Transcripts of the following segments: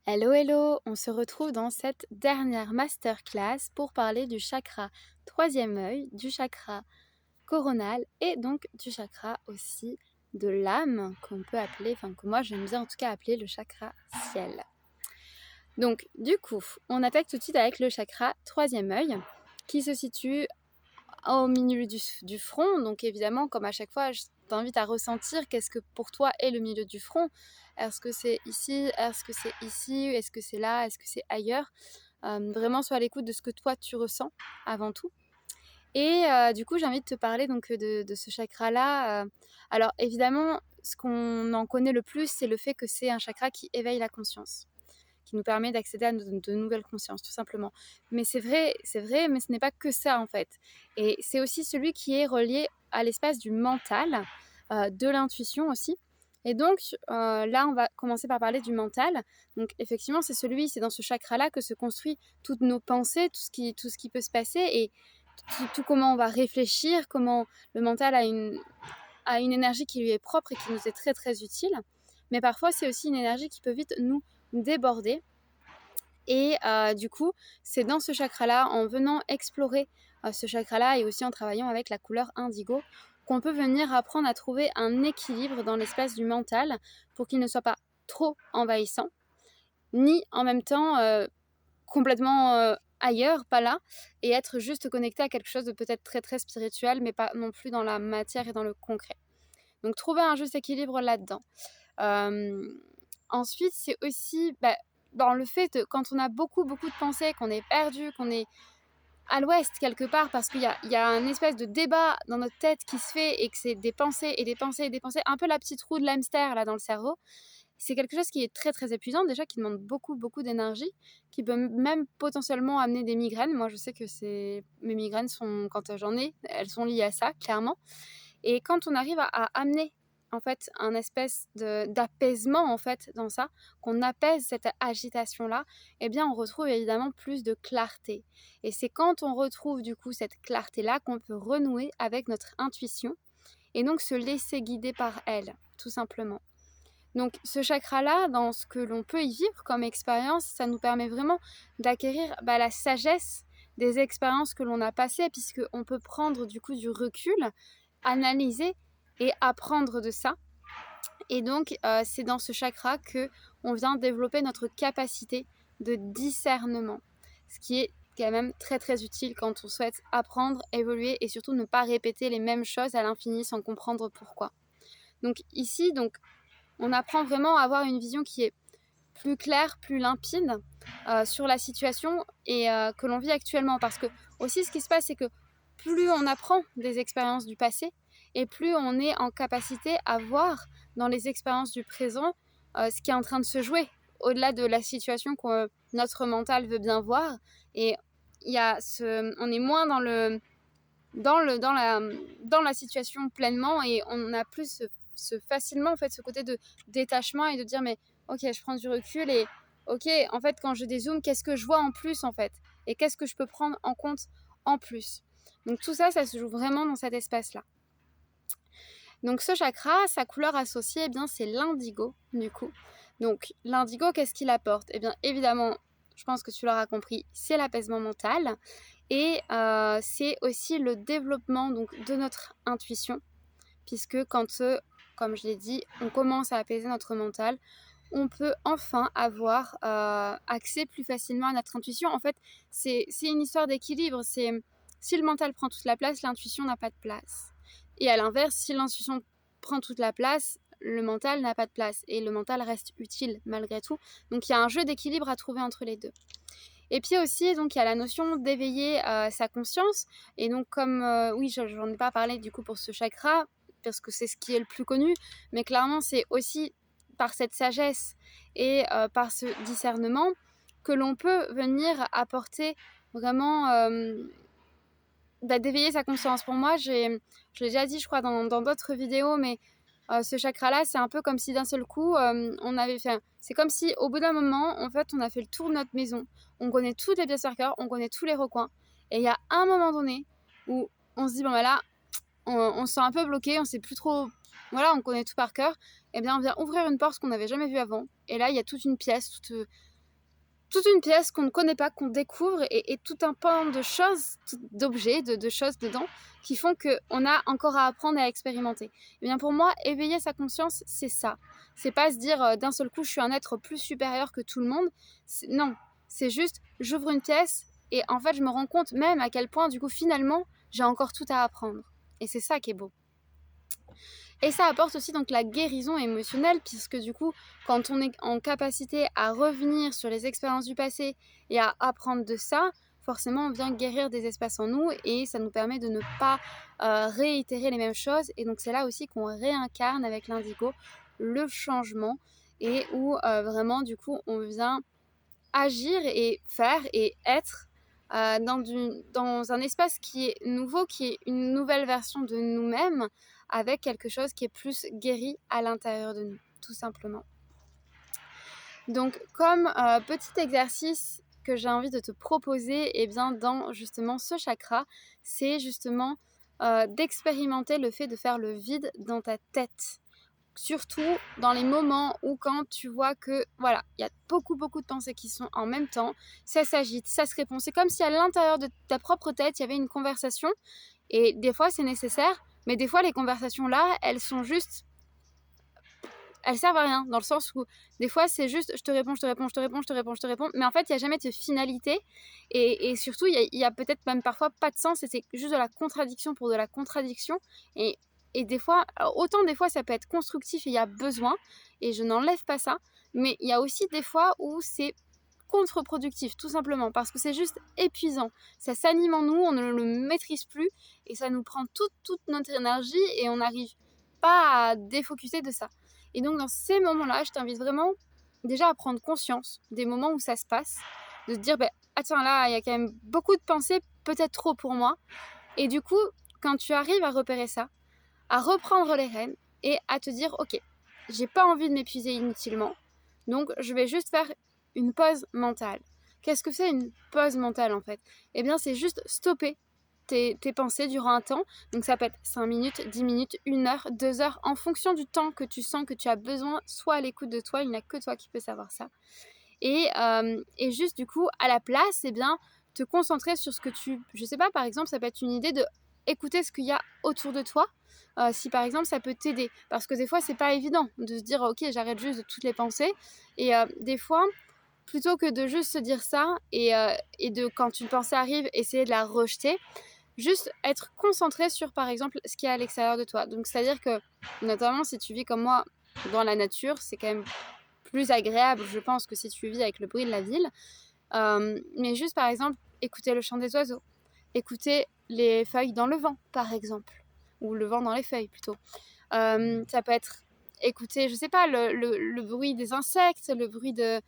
Hello, hello! On se retrouve dans cette dernière masterclass pour parler du chakra troisième œil, du chakra coronal et donc du chakra aussi de l'âme qu'on peut appeler, enfin que moi j'aime bien en tout cas appeler le chakra ciel. Donc du coup, on attaque tout de suite avec le chakra troisième œil qui se situe au milieu du front. Donc évidemment, comme à chaque fois, je t'invite à ressentir qu'est-ce que pour toi est le milieu du front. Est-ce que c'est ici? Est-ce que c'est ici? Est-ce que c'est là? Est-ce que c'est ailleurs? Vraiment, sois à l'écoute de ce que toi tu ressens avant tout. Et du coup, j'ai envie de te parler donc de ce chakra-là. Alors évidemment, ce qu'on en connaît le plus, c'est le fait que c'est un chakra qui éveille la conscience, qui nous permet d'accéder à de nouvelles consciences, tout simplement. Mais c'est vrai, mais ce n'est pas que ça, en fait. Et c'est aussi celui qui est relié à l'espace du mental, de l'intuition aussi. Et donc, là, on va commencer par parler du mental. Donc, effectivement, c'est dans ce chakra-là que se construit toutes nos pensées, tout ce qui peut se passer et tout comment on va réfléchir, comment le mental a une énergie qui lui est propre et qui nous est très, très utile. Mais parfois, c'est aussi une énergie qui peut vite nous déborder. Et du coup, c'est dans ce chakra-là, en venant explorer ce chakra-là et aussi en travaillant avec la couleur indigo, qu'on peut venir apprendre à trouver un équilibre dans l'espace du mental pour qu'il ne soit pas trop envahissant, ni en même temps complètement ailleurs, pas là, et être juste connecté à quelque chose de peut-être très très spirituel, mais pas non plus dans la matière et dans le concret. Donc trouver un juste équilibre là-dedans. Euh, Ensuite, c'est aussi dans le fait de quand on a beaucoup beaucoup de pensées, qu'on est perdu, qu'on est à l'ouest quelque part, parce il y a un espèce de débat dans notre tête qui se fait et que c'est des pensées et des pensées et des pensées, un peu la petite roue de l'hamster là dans le cerveau. C'est quelque chose qui est très très épuisant déjà, qui demande beaucoup beaucoup d'énergie, qui peut même potentiellement amener des migraines. Moi je sais que mes migraines sont, quand j'en ai, elles sont liées à ça clairement. Et quand on arrive à amener en fait un espèce d'apaisement en fait dans ça, qu'on apaise cette agitation là, eh bien on retrouve évidemment plus de clarté. Et c'est quand on retrouve du coup cette clarté là qu'on peut renouer avec notre intuition et donc se laisser guider par elle, tout simplement. Donc ce chakra-là, dans ce que l'on peut y vivre comme expérience, ça nous permet vraiment d'acquérir la sagesse des expériences que l'on a passées, puisqu'on peut prendre du coup du recul, analyser et apprendre de ça. Et donc c'est dans ce chakra que on vient développer notre capacité de discernement, ce qui est quand même très très utile quand on souhaite apprendre, évoluer et surtout ne pas répéter les mêmes choses à l'infini sans comprendre pourquoi. Donc ici, on apprend vraiment à avoir une vision qui est plus claire, plus limpide sur la situation et que l'on vit actuellement. Parce que aussi ce qui se passe, c'est que plus on apprend des expériences du passé et plus on est en capacité à voir dans les expériences du présent ce qui est en train de se jouer au-delà de la situation que notre mental veut bien voir. Et on est moins dans la situation pleinement et on a plus facilement en fait ce côté de détachement et de dire mais ok, je prends du recul et ok, en fait quand je dézoome, qu'est-ce que je vois en plus en fait et qu'est-ce que je peux prendre en compte en plus. Donc tout ça, ça se joue vraiment dans cet espace-là. Donc ce chakra, sa couleur associée, eh bien c'est l'indigo du coup. Donc l'indigo, qu'est-ce qu'il apporte? Eh bien évidemment, je pense que tu l'auras compris, c'est l'apaisement mental et c'est aussi le développement donc de notre intuition, puisque quand, comme je l'ai dit, on commence à apaiser notre mental, on peut enfin avoir accès plus facilement à notre intuition. En fait, c'est une histoire d'équilibre. Si le mental prend toute la place, l'intuition n'a pas de place. Et à l'inverse, si l'intuition prend toute la place, le mental n'a pas de place. Et le mental reste utile malgré tout. Donc il y a un jeu d'équilibre à trouver entre les deux. Et puis aussi, donc, il y a la notion d'éveiller sa conscience. Et donc, comme, oui, j'en ai pas parlé du coup pour ce chakra, parce que c'est ce qui est le plus connu, mais clairement, c'est aussi par cette sagesse et par ce discernement que l'on peut venir apporter vraiment d'éveiller sa conscience. Pour moi, je l'ai déjà dit, je crois, dans d'autres vidéos, mais ce chakra-là, c'est un peu comme si d'un seul coup, on avait fait... C'est comme si, au bout d'un moment, en fait, on a fait le tour de notre maison. On connaît toutes les pièces par cœur, on connaît tous les recoins. Et il y a un moment donné où on se dit, bon, bah là, on se sent un peu bloqué, on sait plus trop... Voilà, on connaît tout par cœur. Et bien, on vient ouvrir une porte qu'on n'avait jamais vue avant. Et là, il y a toute une pièce, toute toute une pièce qu'on ne connaît pas, qu'on découvre, et tout un pan de choses, d'objets, de choses dedans, qui font qu'on a encore à apprendre et à expérimenter. Et bien pour moi, éveiller sa conscience, c'est ça. C'est pas se dire d'un seul coup, je suis un être plus supérieur que tout le monde. Non, c'est juste, j'ouvre une pièce, et en fait, je me rends compte même à quel point, du coup, finalement, j'ai encore tout à apprendre. Et c'est ça qui est beau. Et ça apporte aussi donc la guérison émotionnelle, puisque du coup, quand on est en capacité à revenir sur les expériences du passé et à apprendre de ça, forcément on vient guérir des espaces en nous, et ça nous permet de ne pas réitérer les mêmes choses. Et donc c'est là aussi qu'on réincarne avec l'indigo le changement, et où vraiment du coup on vient agir et faire et être dans un espace qui est nouveau, qui est une nouvelle version de nous-mêmes, avec quelque chose qui est plus guéri à l'intérieur de nous, tout simplement. Donc, comme petit exercice que j'ai envie de te proposer, eh bien, dans justement ce chakra, c'est justement d'expérimenter le fait de faire le vide dans ta tête. Surtout dans les moments où, quand tu vois que voilà, il y a beaucoup de pensées qui sont en même temps, ça s'agite, ça se répond. C'est comme si à l'intérieur de ta propre tête, il y avait une conversation, et des fois c'est nécessaire, mais des fois les conversations là, elles sont juste, elles servent à rien, dans le sens où des fois c'est juste je te réponds, mais en fait il n'y a jamais de finalité, et surtout il y a peut-être même parfois pas de sens, et c'est juste de la contradiction pour de la contradiction, et des fois, alors autant des fois ça peut être constructif et il y a besoin, et je n'enlève pas ça, mais il y a aussi des fois où c'est contre-productif, tout simplement, parce que c'est juste épuisant, ça s'anime en nous, on ne le maîtrise plus, et ça nous prend toute notre énergie, et on n'arrive pas à défocuser de ça. Et donc dans ces moments-là, je t'invite vraiment déjà à prendre conscience des moments où ça se passe, de te dire ah tiens, là il y a quand même beaucoup de pensées, peut-être trop pour moi. Et du coup, quand tu arrives à repérer ça, à reprendre les rênes et à te dire ok, j'ai pas envie de m'épuiser inutilement, donc je vais juste faire une pause mentale. Qu'est-ce que c'est une pause mentale en fait? Eh bien c'est juste stopper tes pensées durant un temps. Donc ça peut être 5 minutes, 10 minutes, 1 heure, 2 heures, en fonction du temps que tu sens que tu as besoin, soit à l'écoute de toi, il n'y a que toi qui peux savoir ça. Et juste du coup, à la place, eh bien, te concentrer sur ce que je sais pas, par exemple, ça peut être une idée de écouter ce qu'il y a autour de toi. Si par exemple ça peut t'aider, parce que des fois c'est pas évident de se dire ok, j'arrête juste de toutes les pensées, et des fois, plutôt que de juste se dire ça, et de, quand une pensée arrive, essayer de la rejeter, juste être concentré sur par exemple ce qui est à l'extérieur de toi. Donc c'est à dire que notamment si tu vis comme moi dans la nature, c'est quand même plus agréable, je pense, que si tu vis avec le bruit de la ville. Mais juste par exemple écouter le chant des oiseaux, écouter les feuilles dans le vent par exemple, ou le vent dans les feuilles plutôt. Ça peut être écouter, je sais pas, le bruit des insectes, le bruit de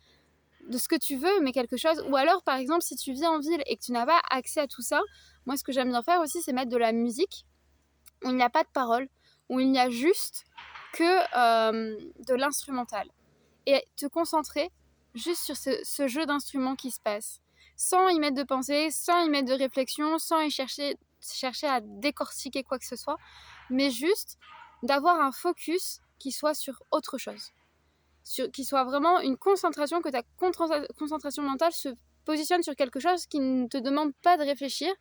ce que tu veux, mais quelque chose. Ou alors par exemple si tu vis en ville et que tu n'as pas accès à tout ça, moi ce que j'aime bien faire aussi, c'est mettre de la musique où il n'y a pas de paroles, où il n'y a juste que de l'instrumental, et te concentrer juste sur ce jeu d'instruments qui se passe, sans y mettre de pensée, sans y mettre de réflexion, sans y chercher à décortiquer quoi que ce soit, mais juste d'avoir un focus qui soit sur autre chose, qui soit vraiment une concentration, que ta concentration mentale se positionne sur quelque chose qui ne te demande pas de réfléchir,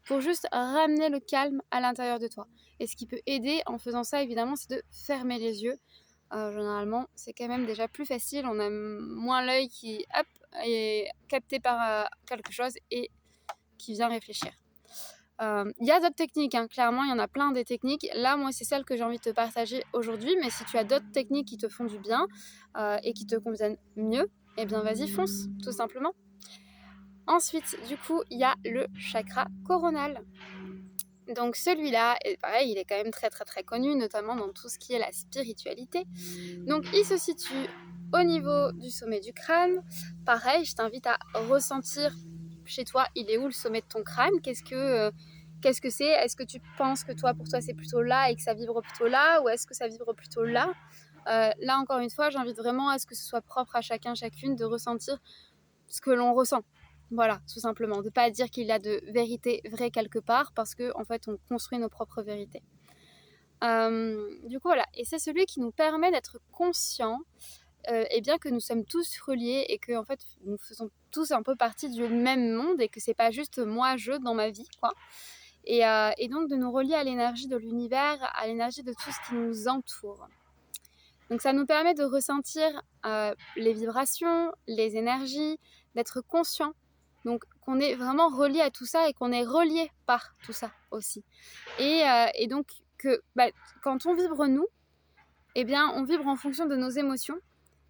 pour juste ramener le calme à l'intérieur de toi. Et ce qui peut aider en faisant ça, évidemment, c'est de fermer les yeux. Généralement, c'est quand même déjà plus facile. On a moins l'œil qui, hop, est capté par quelque chose et qui vient réfléchir. Il y a d'autres techniques, hein. Clairement, il y en a plein des techniques. Là, moi, c'est celle que j'ai envie de te partager aujourd'hui. Mais si tu as d'autres techniques qui te font du bien et qui te conviennent mieux, eh bien, vas-y, fonce, tout simplement. Ensuite, du coup, il y a le chakra coronal. Donc celui-là, pareil, il est quand même très connu, notamment dans tout ce qui est la spiritualité. Donc il se situe au niveau du sommet du crâne. Pareil, je t'invite à ressentir chez toi, il est où le sommet de ton crâne? Qu'est-ce que c'est? Est-ce que tu penses que pour toi c'est plutôt là et que ça vibre plutôt là, ou est-ce que ça vibre plutôt là? Là encore une fois, j'invite vraiment à ce que ce soit propre à chacun, chacune, de ressentir ce que l'on ressent. Voilà, tout simplement. De ne pas dire qu'il y a de vérité vraie quelque part, parce qu'en fait, on construit nos propres vérités. Du coup, voilà. Et c'est celui qui nous permet d'être conscient et bien que nous sommes tous reliés et que en fait nous faisons tous un peu partie du même monde et que c'est pas juste moi je dans ma vie quoi. Et donc de nous relier à l'énergie de l'univers, à l'énergie de tout ce qui nous entoure. Donc ça nous permet de ressentir les vibrations, les énergies, d'être conscient. Donc qu'on est vraiment relié à tout ça et qu'on est relié par tout ça aussi. Et donc que quand on vibre nous, eh bien on vibre en fonction de nos émotions,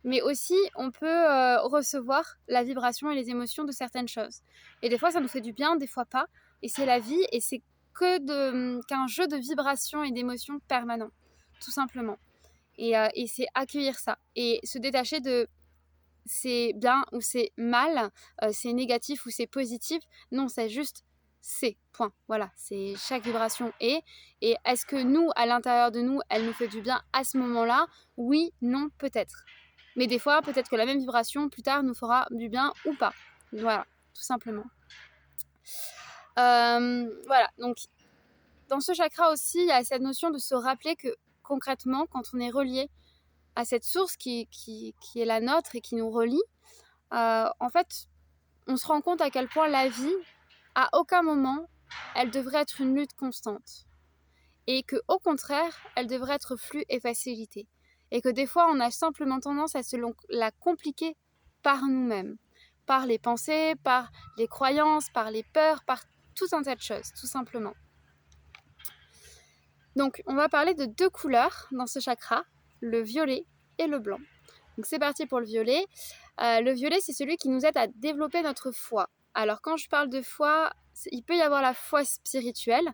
mais aussi on peut recevoir la vibration et les émotions de certaines choses. Et des fois ça nous fait du bien, des fois pas. Et c'est la vie et c'est qu'un jeu de vibrations et d'émotions permanent, tout simplement. Et c'est accueillir ça et se détacher de c'est bien ou c'est mal, c'est négatif ou c'est positif. Non, c'est juste c'est, point. Voilà, c'est chaque vibration est. Et est-ce que nous, à l'intérieur de nous, elle nous fait du bien à ce moment-là? Oui, non, peut-être. Mais des fois, peut-être que la même vibration, plus tard, nous fera du bien ou pas. Voilà, tout simplement. Voilà, donc dans ce chakra aussi, il y a cette notion de se rappeler que concrètement, quand on est relié à cette source qui est la nôtre et qui nous relie, en fait, on se rend compte à quel point la vie, à aucun moment, elle devrait être une lutte constante. Et qu'au contraire, elle devrait être flux et facilité. Et que des fois, on a simplement tendance à se la compliquer par nous-mêmes. Par les pensées, par les croyances, par les peurs, par tout un tas de choses, tout simplement. Donc, on va parler de 2 couleurs dans ce chakra, le violet et le blanc. Donc, c'est parti pour le violet. Le violet, c'est celui qui nous aide à développer notre foi. Alors, quand je parle de foi, il peut y avoir la foi spirituelle,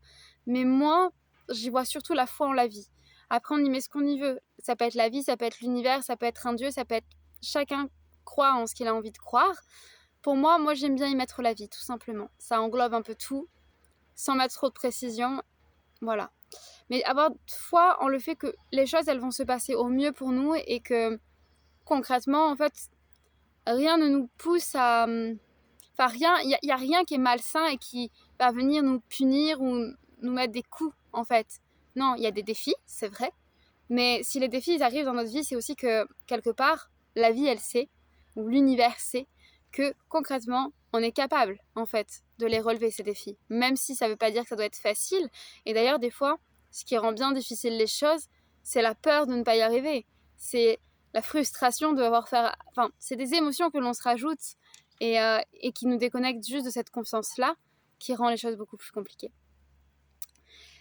mais moi, j'y vois surtout la foi en la vie. Après, on y met ce qu'on y veut. Ça peut être la vie, ça peut être l'univers, ça peut être un dieu, ça peut être... Chacun croit en ce qu'il a envie de croire. Pour moi, j'aime bien y mettre la vie, tout simplement. Ça englobe un peu tout, sans mettre trop de précision. Voilà. Mais avoir foi en le fait que les choses, elles vont se passer au mieux pour nous et que concrètement, en fait, rien ne nous pousse à... Enfin, il y a rien qui est malsain et qui va venir nous punir ou nous mettre des coups, en fait. Non, il y a des défis, c'est vrai. Mais si les défis ils arrivent dans notre vie, c'est aussi que, quelque part, la vie, elle sait, ou l'univers sait, que concrètement, on est capable, en fait, de les relever, ces défis. Même si ça ne veut pas dire que ça doit être facile. Et d'ailleurs, des fois, ce qui rend bien difficile les choses, c'est la peur de ne pas y arriver. C'est la frustration de devoir faire... Enfin, c'est des émotions que l'on se rajoute et qui nous déconnectent juste de cette confiance-là, qui rend les choses beaucoup plus compliquées.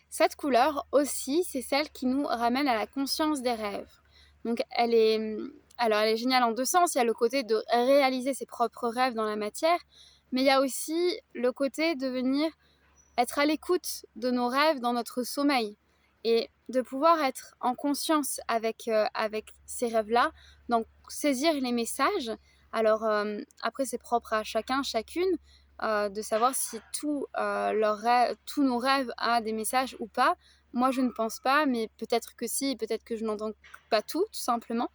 Cette couleur aussi, c'est celle qui nous ramène à la conscience des rêves. Donc elle est géniale en 2 sens. Il y a le côté de réaliser ses propres rêves dans la matière, mais il y a aussi le côté de venir être à l'écoute de nos rêves dans notre sommeil et de pouvoir être en conscience avec ces rêves-là, donc saisir les messages. Alors après, c'est propre à chacun, chacune, de savoir si tous nos rêves ont des messages ou pas. Moi, je ne pense pas, mais peut-être que si, peut-être que je n'entends pas tout simplement.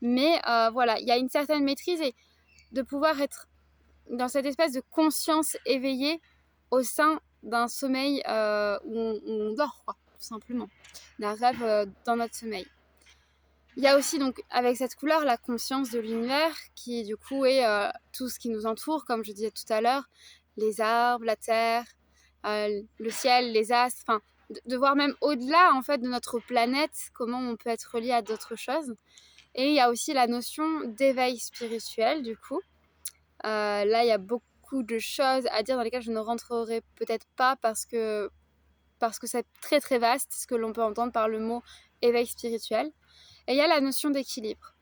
Mais voilà, il y a une certaine maîtrise et de pouvoir être dans cette espèce de conscience éveillée au sein d'un sommeil où on dort, quoi, tout simplement, d'un rêve dans notre sommeil. Il y a aussi donc avec cette couleur la conscience de l'univers qui du coup est tout ce qui nous entoure, comme je disais tout à l'heure, les arbres, la terre, le ciel, les astres, enfin de voir même au-delà en fait de notre planète comment on peut être relié à d'autres choses. Et il y a aussi la notion d'éveil spirituel du coup. Là il y a beaucoup de choses à dire dans lesquelles je ne rentrerai peut-être pas parce que c'est très très vaste ce que l'on peut entendre par le mot éveil spirituel. Et il y a la notion d'équilibre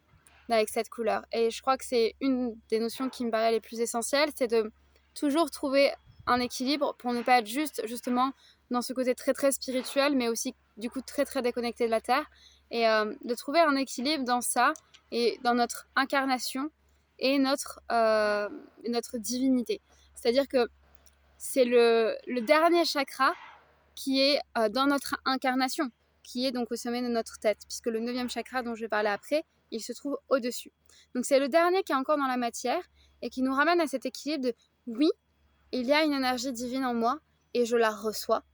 avec cette couleur. Et je crois que c'est une des notions qui me paraît les plus essentielles, c'est de toujours trouver un équilibre pour ne pas être justement dans ce côté très très spirituel, mais aussi du coup très très déconnecté de la Terre. Et de trouver un équilibre dans ça et dans notre incarnation et notre divinité. C'est-à-dire que c'est le dernier chakra qui est dans notre incarnation, qui est donc au sommet de notre tête, puisque le 9e chakra dont je vais parler après, il se trouve au-dessus. Donc c'est le dernier qui est encore dans la matière et qui nous ramène à cet équilibre de oui, il y a une énergie divine en moi et je la reçois,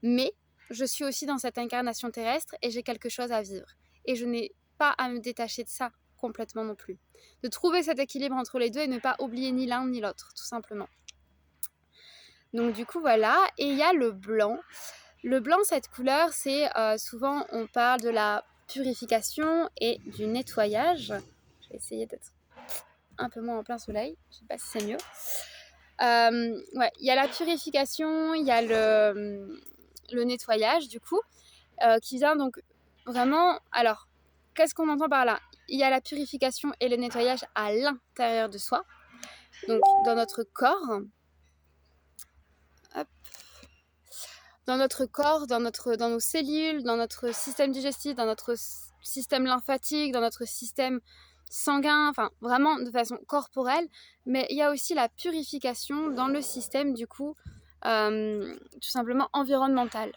mais je suis aussi dans cette incarnation terrestre et j'ai quelque chose à vivre. Et je n'ai pas à me détacher de ça complètement non plus. De trouver cet équilibre entre les deux et ne pas oublier ni l'un ni l'autre, tout simplement. Donc du coup, voilà. Et il y a le blanc. Le blanc, cette couleur, c'est souvent, on parle de la purification et du nettoyage. Je vais essayer d'être un peu moins en plein soleil. Je sais pas si c'est mieux. Ouais, il y a la purification, il y a le nettoyage, du coup, qui vient donc vraiment... Alors, qu'est-ce qu'on entend par là? Il y a la purification et le nettoyage à l'intérieur de soi, donc dans notre corps. Hop. Dans notre corps, dans nos cellules, dans notre système digestif, dans notre système lymphatique, dans notre système sanguin, enfin vraiment de façon corporelle. Mais il y a aussi la purification dans le système, du coup, tout simplement environnemental.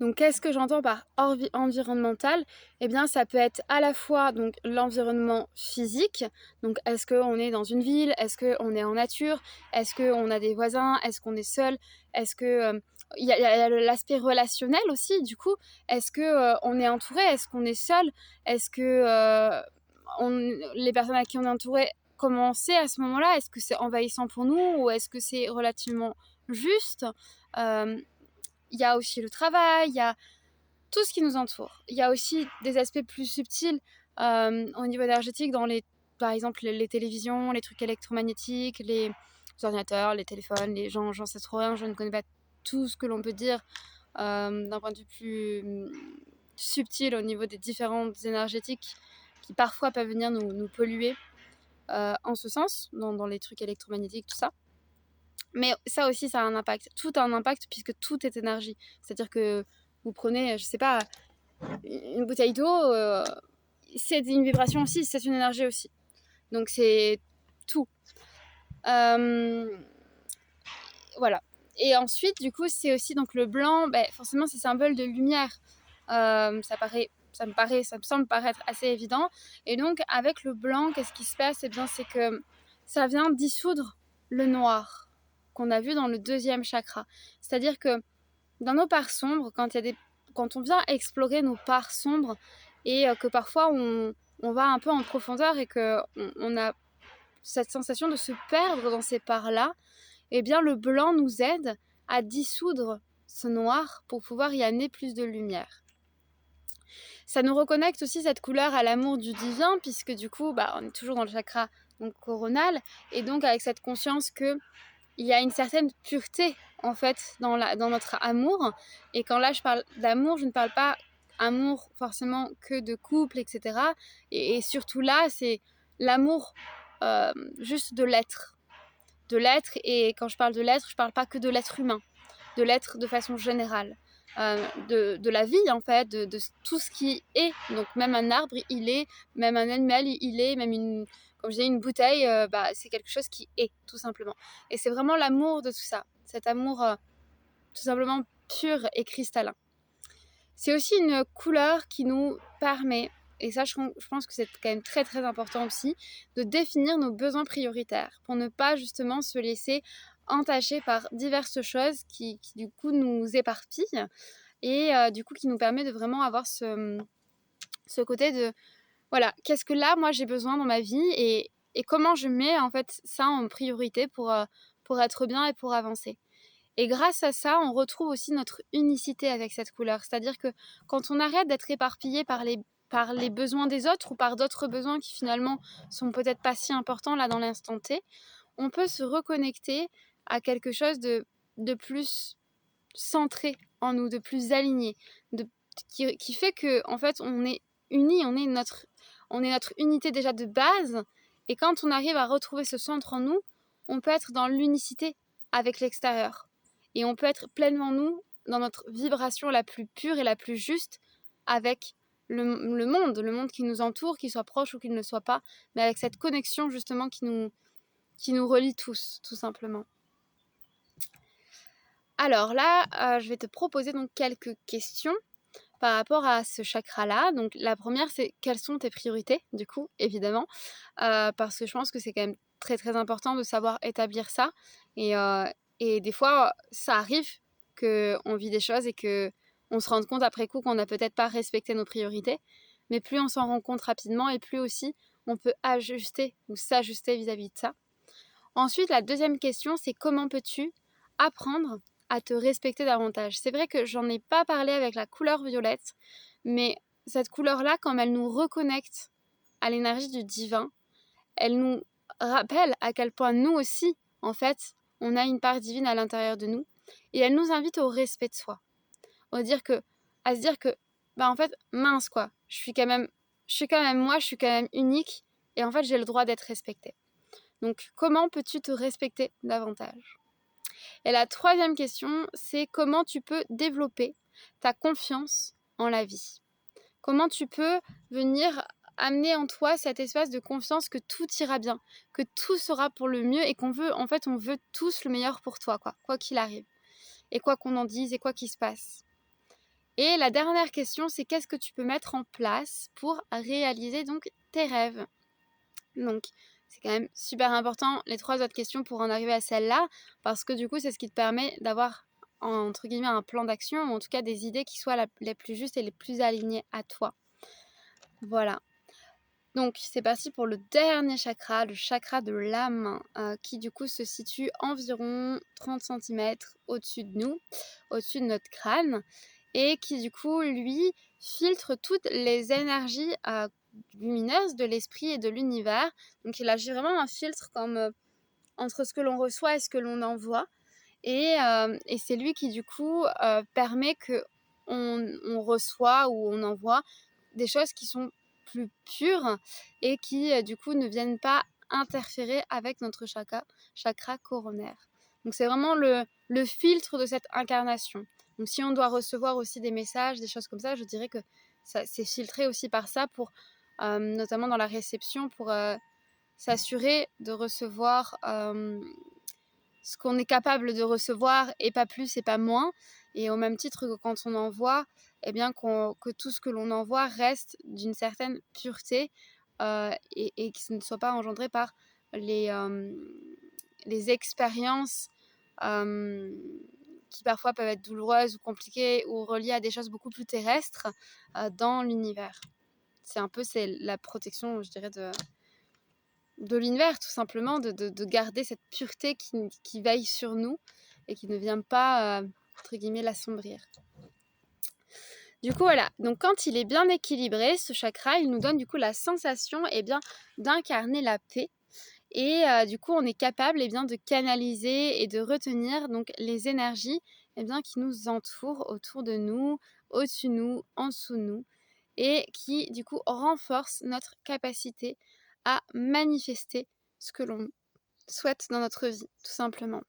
Donc, qu'est-ce que j'entends par environnemental? Eh bien, ça peut être à la fois donc l'environnement physique. Donc, est-ce qu'on est dans une ville? Est-ce qu'on est en nature? Est-ce qu'on a des voisins? Est-ce qu'on est seul? Est-ce que il y a l'aspect relationnel aussi, du coup. Est-ce qu'on est entouré? Est-ce qu'on est seul? Est-ce que les personnes à qui on est entouré, comment c'est à ce moment-là? Est-ce que c'est envahissant pour nous ou est-ce que c'est relativement juste? Il y a aussi le travail, il y a tout ce qui nous entoure. Il y a aussi des aspects plus subtils au niveau énergétique, par exemple les télévisions, les trucs électromagnétiques, les ordinateurs, les téléphones, j'en sais trop rien, je ne connais pas tout ce que l'on peut dire d'un point de vue plus subtil au niveau des différentes énergétiques qui parfois peuvent venir nous polluer en ce sens, dans les trucs électromagnétiques, tout ça. Mais ça aussi, ça a un impact. Tout a un impact puisque tout est énergie. C'est-à-dire que vous prenez, je sais pas, une bouteille d'eau, c'est une vibration aussi, c'est une énergie aussi. Donc c'est tout. Voilà. Et ensuite, du coup, c'est aussi donc le blanc, forcément, c'est symbole de lumière. Ça me semble paraître assez évident. Et donc, avec le blanc, qu'est-ce qui se passe? Eh bien, c'est que ça vient dissoudre le noir qu'on a vu dans le deuxième chakra. C'est-à-dire que dans nos parts sombres, quand on vient explorer nos parts sombres et que parfois on va un peu en profondeur et qu'on a cette sensation de se perdre dans ces parts-là, eh bien le blanc nous aide à dissoudre ce noir pour pouvoir y amener plus de lumière. Ça nous reconnecte aussi cette couleur à l'amour du divin, puisque du coup, on est toujours dans le chakra donc, coronal, et donc avec cette conscience que il y a une certaine pureté en fait dans notre amour. Et quand là je parle d'amour, je ne parle pas amour forcément que de couple, etc. Et surtout là, c'est l'amour juste de l'être. Et quand je parle de l'être, je parle pas que de l'être humain, de l'être de façon générale. De la vie en fait, de tout ce qui est. Donc même un arbre, il est, même un animal, il est, même comme je disais, une bouteille, c'est quelque chose qui est, tout simplement. Et c'est vraiment l'amour de tout ça, cet amour tout simplement pur et cristallin. C'est aussi une couleur qui nous permet, et ça je pense que c'est quand même très très important aussi, de définir nos besoins prioritaires pour ne pas justement se laisser entacher par diverses choses qui du coup nous éparpillent et du coup qui nous permet de vraiment avoir ce côté de voilà, qu'est-ce que là moi j'ai besoin dans ma vie et comment je mets en fait ça en priorité pour être bien et pour avancer. Et grâce à ça, on retrouve aussi notre unicité avec cette couleur. C'est-à-dire que quand on arrête d'être éparpillé par les besoins des autres ou par d'autres besoins qui finalement sont peut-être pas si importants là dans l'instant T, on peut se reconnecter à quelque chose de plus centré en nous, de plus aligné, qui fait que en fait on est unis, on est notre unité déjà de base. Et quand on arrive à retrouver ce centre en nous, on peut être dans l'unicité avec l'extérieur. Et on peut être pleinement nous, dans notre vibration la plus pure et la plus juste avec le monde qui nous entoure, qu'il soit proche ou qu'il ne le soit pas, mais avec cette connexion justement qui nous relie tous, tout simplement. Alors là, je vais te proposer donc quelques questions par rapport à ce chakra-là. Donc la première, c'est quelles sont tes priorités, du coup, évidemment, parce que je pense que c'est quand même très très important de savoir établir ça. Et des fois, ça arrive qu'on vit des choses et qu'on se rende compte après coup qu'on n'a peut-être pas respecté nos priorités. mais plus on s'en rend compte rapidement et plus aussi on peut ajuster ou s'ajuster vis-à-vis de ça. Ensuite, la deuxième question, c'est comment peux-tu apprendre à te respecter davantage? C'est vrai que j'en ai pas parlé avec la couleur violette, mais cette couleur-là, comme elle nous reconnecte à l'énergie du divin, elle nous rappelle à quel point nous aussi, en fait, on a une part divine à l'intérieur de nous, et elle nous invite au respect de soi. À se dire que, en fait, mince quoi, je suis quand même moi, je suis quand même unique, et en fait, j'ai le droit d'être respectée. Donc, comment peux-tu te respecter davantage? Et la troisième question, c'est comment tu peux développer ta confiance en la vie? Comment tu peux venir amener en toi cet espace de confiance que tout ira bien, que tout sera pour le mieux et qu'on veut, en fait, on veut tous le meilleur pour toi, quoi qu'il arrive. Et quoi qu'on en dise et quoi qu'il se passe. Et la dernière question, c'est qu'est-ce que tu peux mettre en place pour réaliser donc tes rêves? Donc, c'est quand même super important, les 3 autres questions, pour en arriver à celle-là, parce que du coup, c'est ce qui te permet d'avoir, entre guillemets, un plan d'action, ou en tout cas des idées qui soient les plus justes et les plus alignées à toi. Voilà. Donc, c'est parti pour le dernier chakra, le chakra de l'âme, qui du coup se situe environ 30 cm au-dessus de nous, au-dessus de notre crâne, et qui du coup, lui, filtre toutes les énergies lumineuses de l'esprit et de l'univers. Donc il agit vraiment un filtre comme entre ce que l'on reçoit et ce que l'on envoie. Et c'est lui qui du coup permet que on reçoit ou on envoie des choses qui sont plus pures et qui du coup ne viennent pas interférer avec notre chakra coronaire. Donc c'est vraiment le filtre de cette incarnation. Donc si on doit recevoir aussi des messages, des choses comme ça, je dirais que c'est filtré aussi par ça, pour notamment dans la réception, pour s'assurer de recevoir ce qu'on est capable de recevoir, et pas plus et pas moins. Et au même titre que quand on envoie, eh bien que tout ce que l'on envoie reste d'une certaine pureté, et que ce ne soit pas engendré par les expériences qui parfois peuvent être douloureuses ou compliquées ou reliées à des choses beaucoup plus terrestres dans l'univers. C'est la protection, je dirais, de l'univers, tout simplement, de garder cette pureté qui veille sur nous et qui ne vient pas, entre guillemets, l'assombrir. Du coup, voilà. Donc, quand il est bien équilibré, ce chakra, il nous donne du coup la sensation d'incarner la paix. Et du coup, on est capable de canaliser et de retenir donc les énergies qui nous entourent, autour de nous, au-dessus de nous, en dessous de nous, et qui du coup renforcent notre capacité à manifester ce que l'on souhaite dans notre vie, tout simplement.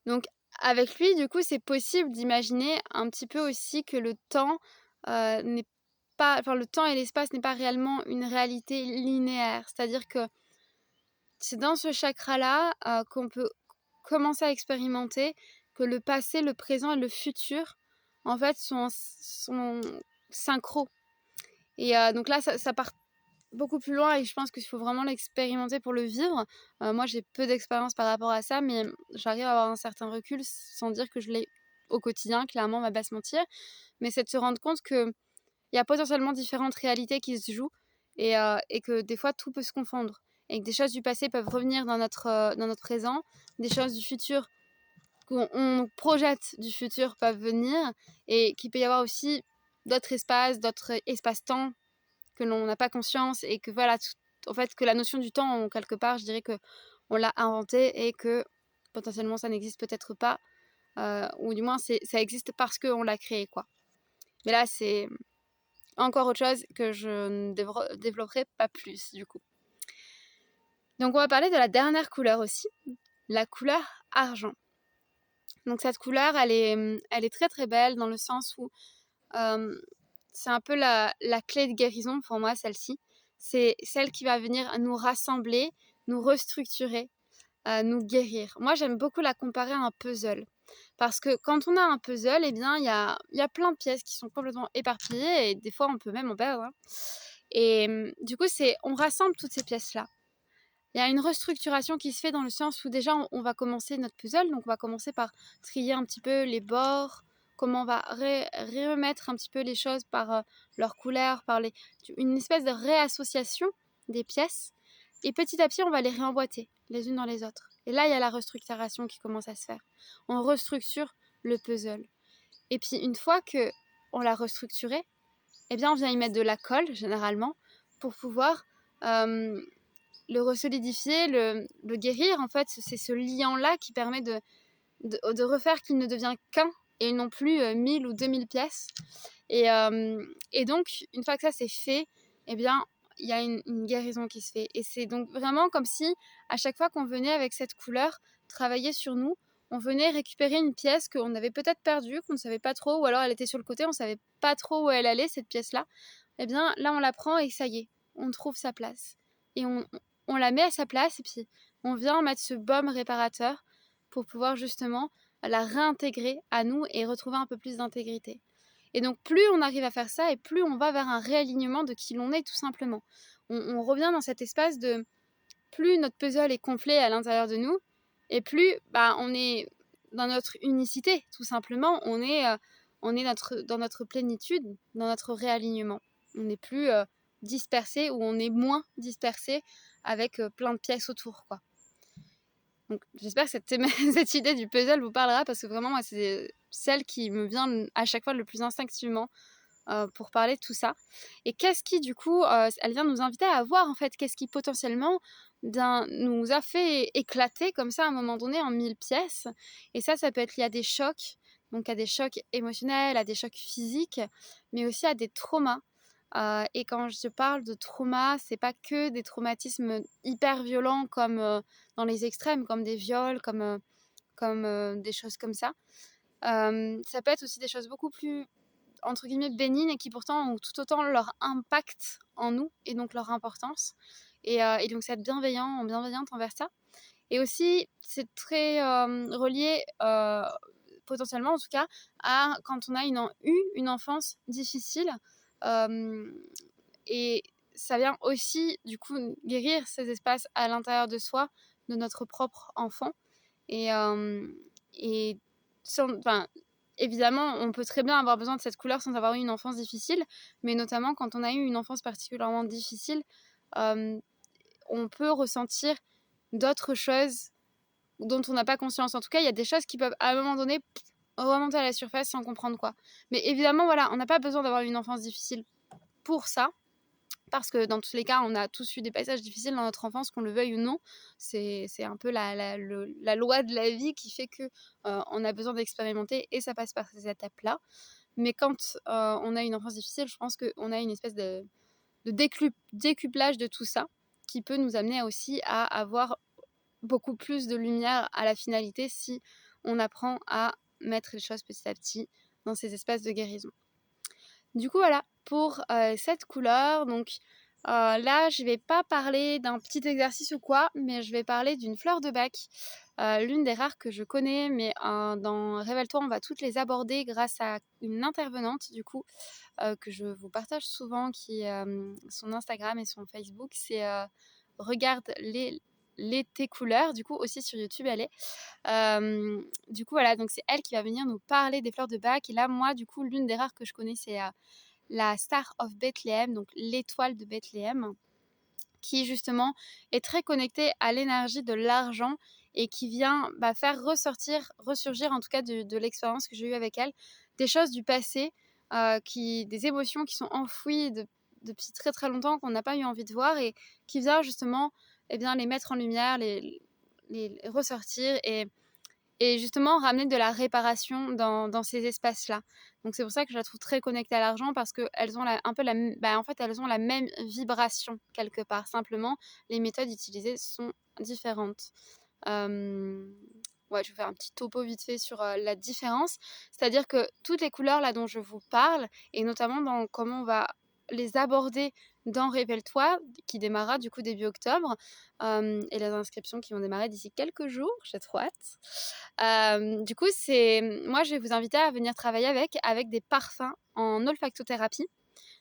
Donc avec lui, du coup, c'est possible d'imaginer un petit peu aussi que le temps n'est pas, le temps et l'espace n'est pas réellement une réalité linéaire. C'est-à-dire que c'est dans ce chakra-là qu'on peut commencer à expérimenter que le passé, le présent et le futur, en fait, sont synchro. Et donc là, ça part beaucoup plus loin, et je pense qu'il faut vraiment l'expérimenter pour le vivre. Moi, j'ai peu d'expérience par rapport à ça, mais j'arrive à avoir un certain recul sans dire que je l'ai au quotidien, clairement, on va pas se mentir. Mais c'est de se rendre compte qu'il y a potentiellement différentes réalités qui se jouent, et que des fois, tout peut se confondre. Et que des choses du passé peuvent revenir dans notre présent, des choses du futur qu'on projette du futur peuvent venir, et qu'il peut y avoir aussi d'autres espaces-temps que l'on n'a pas conscience, et que voilà, en fait, que la notion du temps, quelque part, je dirais que on l'a inventé, et que potentiellement ça n'existe peut-être pas, ou du moins ça existe parce qu'on l'a créé, quoi. Mais là, c'est encore autre chose que je ne développerai pas plus, du coup. Donc on va parler de la dernière couleur aussi, la couleur argent. Donc cette couleur, elle est très très belle, dans le sens où c'est un peu la clé de guérison pour moi, celle-ci. C'est celle qui va venir nous rassembler, nous restructurer, nous guérir. Moi, j'aime beaucoup la comparer à un puzzle. Parce que quand on a un puzzle, il y a plein de pièces qui sont complètement éparpillées, et des fois, on peut même en perdre. Et du coup, on rassemble toutes ces pièces-là. Il y a une restructuration qui se fait, dans le sens où déjà on va commencer notre puzzle, donc on va commencer par trier un petit peu les bords, comment on va remettre un petit peu les choses par leur couleur, une espèce de réassociation des pièces. Et petit à petit, on va les réemboîter les unes dans les autres. Et là, il y a la restructuration qui commence à se faire. On restructure le puzzle. Et puis, une fois qu'on l'a restructuré, eh bien, on vient y mettre de la colle, généralement, pour pouvoir le resolidifier, le guérir. En fait, c'est ce liant-là qui permet de refaire qu'il ne devient qu'un et non plus 1000 ou 2000 pièces. Et donc, une fois que ça c'est fait, eh bien, il y a une guérison qui se fait. Et c'est donc vraiment comme si, à chaque fois qu'on venait avec cette couleur travailler sur nous, on venait récupérer une pièce qu'on avait peut-être perdue, qu'on ne savait pas trop, ou alors elle était sur le côté, on ne savait pas trop où elle allait, cette pièce-là. Eh bien, là, on la prend et ça y est, on trouve sa place. Et on la met à sa place, et puis on vient mettre ce baume réparateur pour pouvoir justement la réintégrer à nous et retrouver un peu plus d'intégrité. Et donc, plus on arrive à faire ça, et plus on va vers un réalignement de qui l'on est, tout simplement. On revient dans cet espace de... Plus notre puzzle est complet à l'intérieur de nous, et plus on est dans notre unicité, tout simplement. On est dans notre plénitude, dans notre réalignement. On n'est plus dispersé, ou on est moins dispersé avec plein de pièces autour, quoi. Donc, j'espère que cette idée du puzzle vous parlera, parce que vraiment, moi, c'est celle qui me vient à chaque fois le plus instinctivement pour parler de tout ça. Et qu'est-ce qui, du coup, elle vient nous inviter à voir, en fait, qu'est-ce qui potentiellement nous a fait éclater comme ça à un moment donné en 1000 pièces. Et ça peut être lié à des chocs, donc à des chocs émotionnels, à des chocs physiques, mais aussi à des traumas. Et quand je parle de trauma, c'est pas que des traumatismes hyper violents comme dans les extrêmes, comme des viols, comme des choses comme ça. Ça peut être aussi des choses beaucoup plus, entre guillemets, bénignes, et qui pourtant ont tout autant leur impact en nous, et donc leur importance. Et donc c'est être bienveillante envers ça. Et aussi, c'est très relié, potentiellement en tout cas, à quand on a eu une enfance difficile. Et ça vient aussi, du coup, guérir ces espaces à l'intérieur de soi, de notre propre enfant. Et, et évidemment, on peut très bien avoir besoin de cette couleur sans avoir eu une enfance difficile, mais notamment quand on a eu une enfance particulièrement difficile, on peut ressentir d'autres choses dont on n'a pas conscience. En tout cas, il y a des choses qui peuvent, à un moment donné, remonter à la surface sans comprendre quoi. Mais évidemment, voilà, on n'a pas besoin d'avoir une enfance difficile pour ça, parce que dans tous les cas, on a tous eu des passages difficiles dans notre enfance, qu'on le veuille ou non. C'est un peu la loi de la vie qui fait que on a besoin d'expérimenter, et ça passe par ces étapes-là. Mais quand on a une enfance difficile, je pense qu'on a une espèce de décuplage de tout ça, qui peut nous amener aussi à avoir beaucoup plus de lumière à la finalité si on apprend à mettre les choses petit à petit dans ces espaces de guérison. Du coup, voilà pour cette couleur. Donc là, je ne vais pas parler d'un petit exercice ou quoi, mais je vais parler d'une fleur de bac, l'une des rares que je connais, mais dans Révèle-toi, on va toutes les aborder grâce à une intervenante, du coup, que je vous partage souvent, qui son Instagram et son Facebook, c'est Regarde tes couleurs, du coup aussi sur YouTube elle est. Du coup voilà, donc c'est elle qui va venir nous parler des fleurs de bac. Et là, moi, du coup, l'une des rares que je connais, c'est la Star of Bethlehem, donc l'étoile de Bethléem, qui justement est très connectée à l'énergie de l'argent, et qui vient faire ressurgir en tout cas de l'expérience que j'ai eue avec elle, des choses du passé, des émotions qui sont enfouies depuis très très longtemps, qu'on n'a pas eu envie de voir, et qui vient justement les mettre en lumière, les ressortir, et justement ramener de la réparation dans ces espaces-là. Donc c'est pour ça que je la trouve très connectée à l'argent, parce qu'elles ont elles ont la même vibration quelque part. Simplement, les méthodes utilisées sont différentes. Ouais, je vais faire un petit topo vite fait sur la différence. C'est-à-dire que toutes les couleurs là dont je vous parle, et notamment dans comment on va les aborder dans Révèle-toi, qui démarrera du coup début octobre, et les inscriptions qui vont démarrer d'ici quelques jours, j'ai trop hâte. Du coup, moi, je vais vous inviter à venir travailler avec des parfums en olfactothérapie.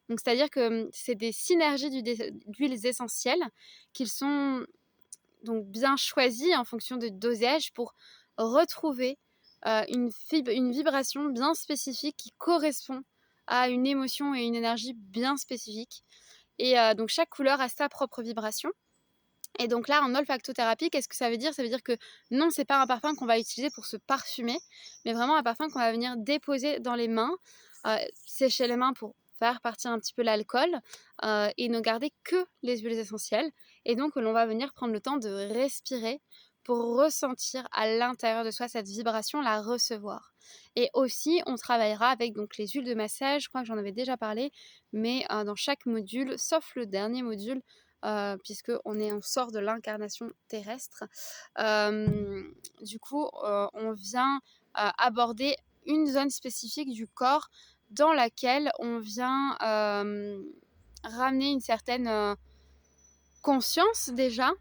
Donc, c'est-à-dire que c'est des synergies d'huiles essentielles qui sont donc bien choisies en fonction du dosage pour retrouver une vibration bien spécifique qui correspond à une émotion et une énergie bien spécifiques. Et donc chaque couleur a sa propre vibration. Et donc là, en olfactothérapie, qu'est-ce que ça veut dire? Ça veut dire que non, c'est pas un parfum qu'on va utiliser pour se parfumer, mais vraiment un parfum qu'on va venir déposer dans les mains, sécher les mains pour faire partir un petit peu l'alcool, et ne garder que les huiles essentielles. Et donc l'on va venir prendre le temps de respirer pour ressentir à l'intérieur de soi cette vibration, la recevoir. Et aussi, on travaillera avec donc les huiles de massage, je crois que j'en avais déjà parlé, mais dans chaque module, sauf le dernier module, puisque on sort de l'incarnation terrestre. Du coup, on vient aborder une zone spécifique du corps dans laquelle on vient ramener une certaine conscience déjà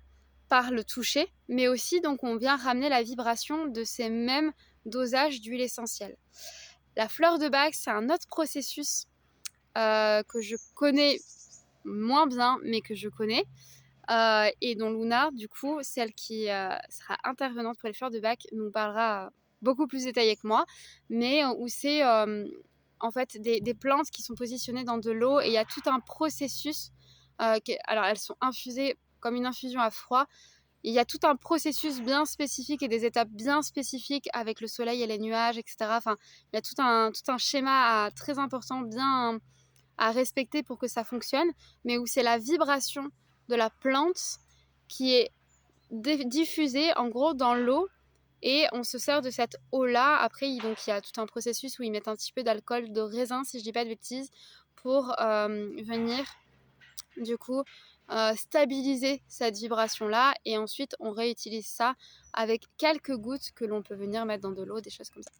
par le toucher, mais aussi donc on vient ramener la vibration de ces mêmes dosages d'huile essentielle. La fleur de bac, c'est un autre processus que je connais moins bien, mais que je connais. Et dont Luna, du coup, celle qui sera intervenante pour les fleurs de bac, nous parlera beaucoup plus détaillé que moi, mais où c'est en fait des plantes qui sont positionnées dans de l'eau et il y a tout un processus. Alors, elles sont infusées comme une infusion à froid. Il y a tout un processus bien spécifique et des étapes bien spécifiques avec le soleil et les nuages, etc. Enfin, il y a tout un schéma très important, bien à respecter pour que ça fonctionne, mais où c'est la vibration de la plante qui est diffusée en gros dans l'eau et on se sert de cette eau-là. Après, donc, il y a tout un processus où ils mettent un petit peu d'alcool de raisin, si je dis pas de bêtises, pour venir du coup stabiliser cette vibration-là et ensuite on réutilise ça avec quelques gouttes que l'on peut venir mettre dans de l'eau, des choses comme ça.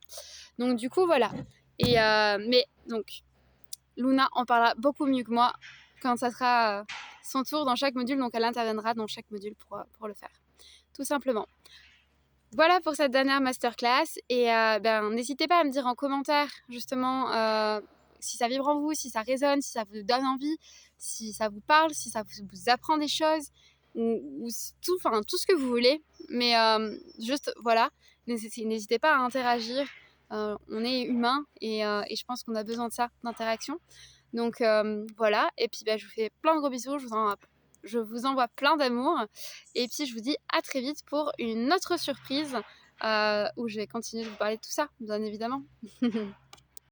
Donc du coup, voilà. Et mais donc Luna en parlera beaucoup mieux que moi quand ça sera son tour dans chaque module, donc elle interviendra dans chaque module pour le faire, tout simplement. Voilà pour cette dernière masterclass et n'hésitez pas à me dire en commentaire justement si ça vibre en vous, si ça résonne, si ça vous donne envie, si ça vous parle, si ça vous apprend des choses ou tout ce que vous voulez. Mais juste voilà, n'hésitez pas à interagir. On est humain et je pense qu'on a besoin de ça, d'interaction. Donc voilà, et puis je vous fais plein de gros bisous, je vous envoie plein d'amour et puis je vous dis à très vite pour une autre surprise où je vais continuer de vous parler de tout ça, bien évidemment.